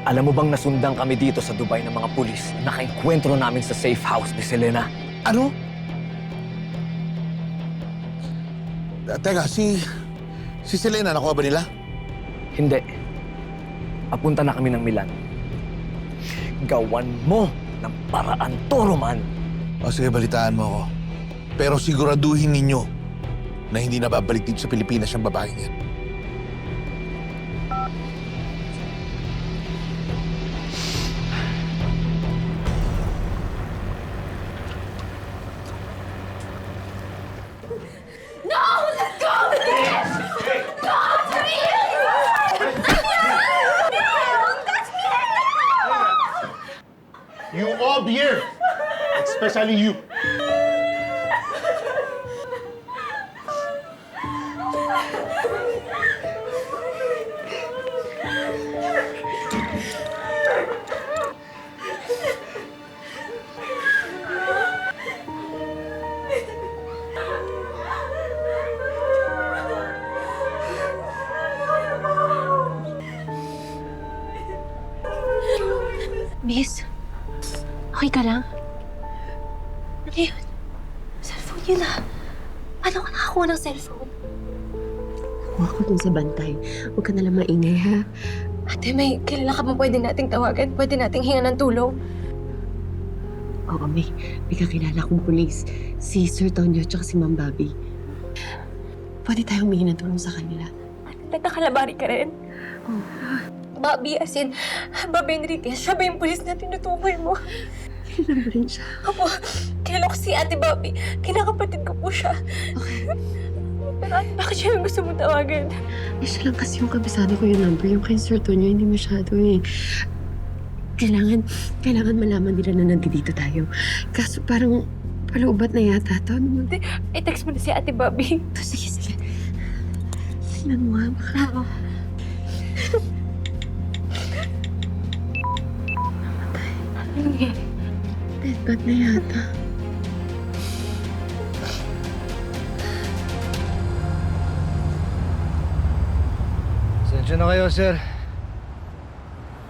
Alam mo bang nasundan kami dito sa Dubai ng mga pulis? Nakaenkwentro namin sa safe house ni Selena. Ano? Teka, si Selena, nakuha ba nila? Hindi. Papunta na kami ng Milan. Gawan mo ng paraan to, Roman. O sige, balitaan mo ako. Pero siguraduhin ninyo na hindi na babalik dito sa Pilipinas yung babaeng yan. You all here, especially you. Miss, okay ka lang? Ano yun? Cellphone yun ah. Paano ka nakakuha ng cellphone? Nakuha ko dun sa bantay. Huwag ka nalang maingay, ha? Ate, may kilala ka bang pwede nating tawagan? Pwede nating hinga ng tulong? Oo, may kakilala kong pulis. Si Sir Tonyo at si Ma'am Bobby. Pwede tayong humingi ng tulong sa kanila. Nagkakalabari ka rin? Oh. Bobby, as in, Bobby Enriquez, siya ba yung pulis na tinutukoy mo? Kailan mo rin siya? Opo, kilala ko si Ate Bobby. Kinakapatid ko po siya. Okay. Pero ate, bakit siya yung gusto mong tawagan? Eh, siya lang kasi yung kabisado ko yung number. Yung kay Sir Tonyo, hindi masyado eh. Kailangan malaman nila na nandito tayo. Kaso parang palubat na yata to. Ano mo? I-text mo na si Ate Bobby. Sige. Tingnan mo ha, baka... Ano nangyari? Deadbat na yata. Sensya na kayo, sir.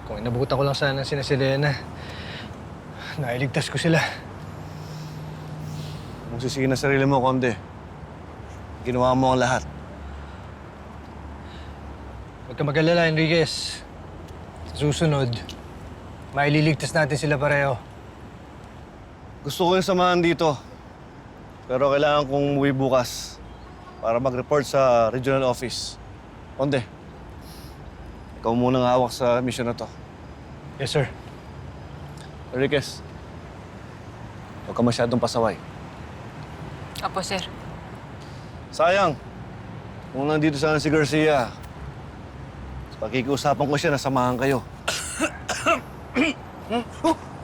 Kung inabutan ko lang sana sina Selena, nailigtas ko sila. Kung sisigin na sarili mo, Konde, ginawa mo ang lahat. Huwag ka mag-alala, Enriquez. Sa susunod, maililigtas natin sila pareho. Gusto ko yung samahan dito. Pero kailangan kong umuwi bukas para mag-report sa regional office. Konde, ikaw munang hawak sa mission na to. Yes, sir. Enriquez, huwag ka masyadong pasaway. Opo, sir. Sayang, kung nandito sana si Garcia, pakikiusapan ko siya na samahan kayo.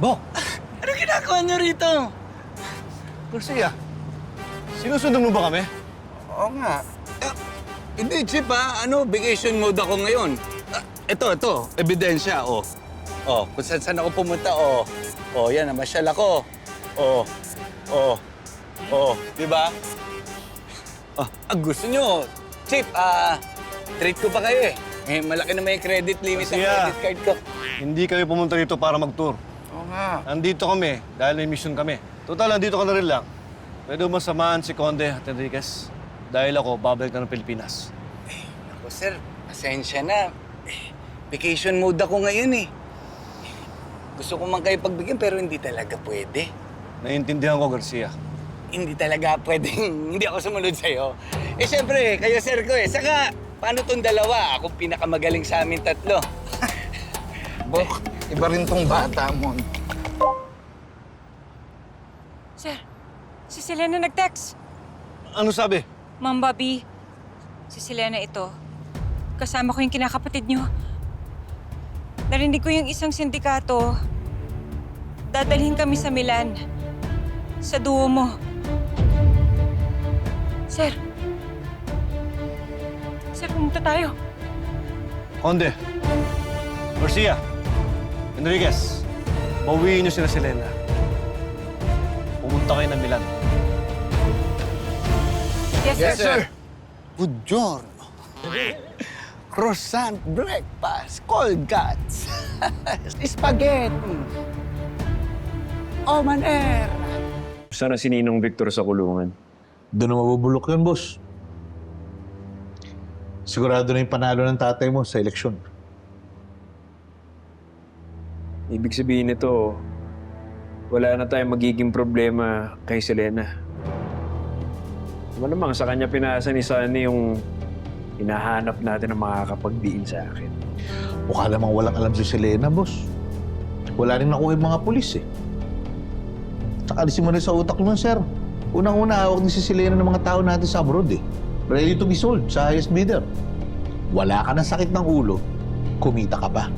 Bok! Ano ginagawa niyo rito? Garcia, sinusundan mo ba kami? Oo nga. Hindi, Chip, ha? Vacation mode ako ngayon. Ito, ebidensya, oh. Oh, kung saan ako pumunta, oh. Oh, yan, namasyal ako. Di ba? Gusto nyo, Chip, treat ko pa kayo eh. Malaki na may credit limit ng Garcia. credit card ko. Hindi kami pumunta dito para mag-tour. Oo nga. Nandito kami dahil may mission kami. Total, nandito ka na rin lang. Pwede mo samahan si Conde at Enriquez dahil ako babalik na ng Pilipinas. Ako, sir, pasensya na. Vacation mode ako ngayon eh. Gusto ko man kayo pagbigyan pero hindi talaga pwede. Naiintindihan ko, Garcia. Hindi talaga pwedeng hindi ako sumunod sa'yo. Eh, siyempre, kayo sir ko eh. Saka, paano tong dalawa? Ako pinakamagaling sa amin tatlo. Bok, iba rin tong bata mo. Sir, si Selena nag-text. Ano sabi? Ma'am Bobby, si Selena ito. Kasama ko yung kinakapatid niyo. Narinig ko yung isang sindikato. Dadalhin kami sa Milan. Sa duo mo. Sir. Sir, pumunta tayo. Conde, Garcia, Enriquez, bawiin niyo sila Selena. Pumunta kayo ng Milan. Yes, sir. Good job. croissant breakfast, cold cuts, spaghetti, oman-air. Sana si Ninong Victor sa kulungan. Doon na mabubulok yun, boss. Sigurado na yung panalo ng tatay mo sa eleksyon. Ibig sabihin nito, wala na tayong magiging problema kay Selena. Malamang sa kanya pinasa ni Sunny yung hinahanap natin na makakapagdiin sa akin. Mukha namang walang alam si Selena, boss. Wala rin nakuha yung mga pulis eh. Tsaka alisin mo rin sa utak nun, sir. Unang-una, hawak din si Selena ng mga tao natin sa abroad eh. Ready to be sold sa highest bidder. Wala ka ng sakit ng ulo, kumita ka pa.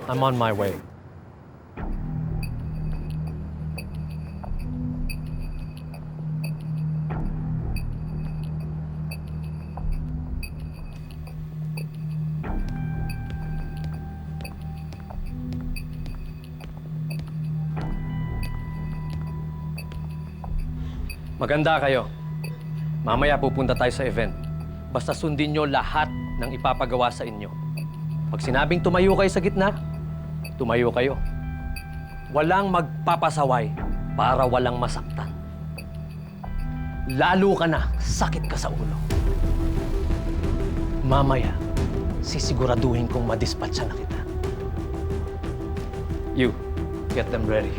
I'm on my way. Maganda kayo. Mamaya pupunta tayo sa event. Basta sundin nyo lahat ng ipapagawa sa inyo. Pag sinabing tumayo kayo sa gitna, tumayo kayo. Walang magpapasaway para walang masaktan. Lalo ka na, sakit ka sa ulo. Mamaya, sisiguraduhin kong madispatcha na kita. You, get them ready.